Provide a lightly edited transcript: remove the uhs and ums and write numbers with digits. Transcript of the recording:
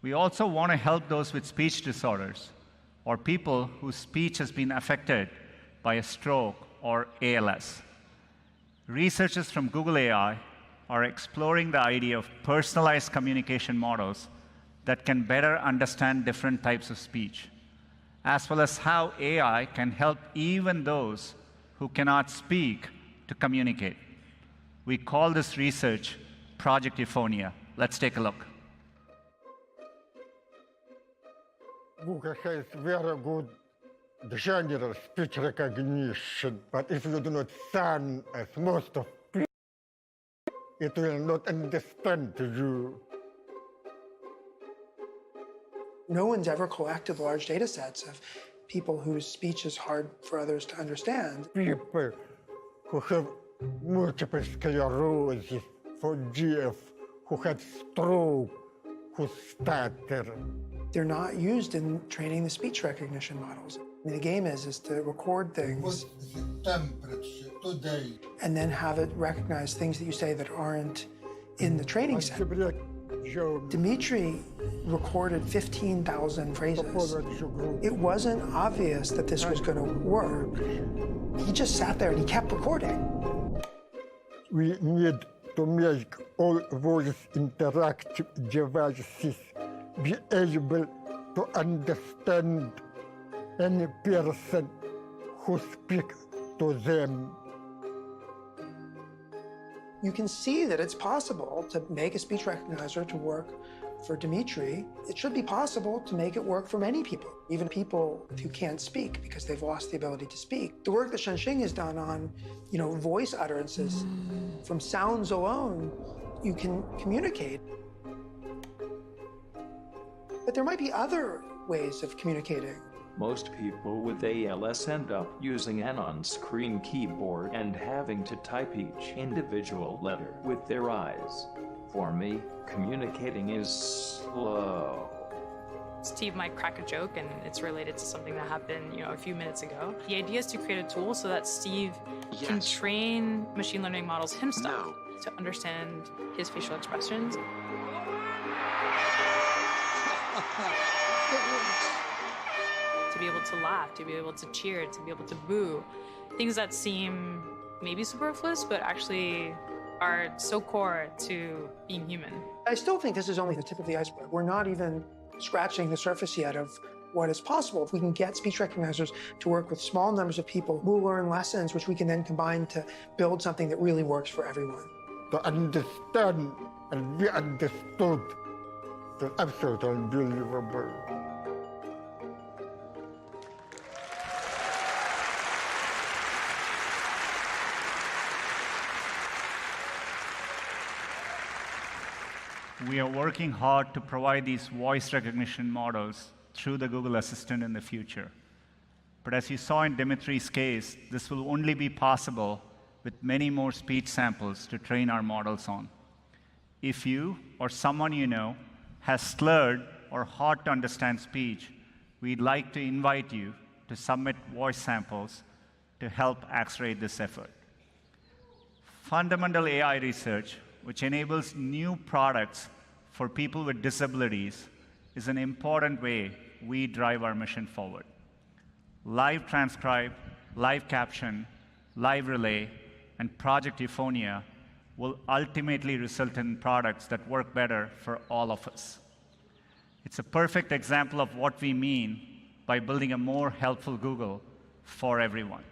We also want to help those with speech disorders or people whose speech has been affected by a stroke or ALS. Researchers from Google AI are exploring the idea of personalized communication models that can better understand different types of speech, as well as how AI can help even those who cannot speak to communicate. We call this research Project Euphonia. Let's take a look. Google has very good general speech recognition, but if you do not sound as most of people, it will not understand you. No one's ever collected large data sets of people whose speech is hard for others to understand. People who have multiple sclerosis, for GF, who had stroke, who stutter. They're not used in training the speech recognition models. I mean, the game is to record things. What's the temperature today? And then have it recognize things that you say that aren't in the training set. Dmitry recorded 15,000 phrases. It wasn't obvious that this was going to work. He just sat there and he kept recording. We need to make all voice interactive devices be able to understand any person who speaks to them. You can see that it's possible to make a speech recognizer to work for Dmitry. It should be possible to make it work for many people, even people who can't speak because they've lost the ability to speak. The work that Shenxing has done on, voice utterances, from sounds alone, you can communicate. But there might be other ways of communicating. Most people with ALS end up using an on-screen keyboard and having to type each individual letter with their eyes. For me, communicating is slow. Steve might crack a joke, and it's related to something that happened, a few minutes ago. The idea is to create a tool so that Steve can train machine learning models himself to understand his facial expressions. To be able to laugh, to be able to cheer, to be able to boo. Things that seem maybe superfluous, but actually are so core to being human. I still think this is only the tip of the iceberg. We're not even scratching the surface yet of what is possible. If we can get speech recognizers to work with small numbers of people, we'll learn lessons which we can then combine to build something that really works for everyone. To understand and be understood, that's absolutely unbelievable. We are working hard to provide these voice recognition models through the Google Assistant in the future. But as you saw in Dmitry's case, this will only be possible with many more speech samples to train our models on. If you or someone you know has slurred or hard to understand speech, we'd like to invite you to submit voice samples to help accelerate this effort. Fundamental AI research, which enables new products for people with disabilities, is an important way we drive our mission forward. Live Transcribe, Live Caption, Live Relay, and Project Euphonia will ultimately result in products that work better for all of us. It's a perfect example of what we mean by building a more helpful Google for everyone.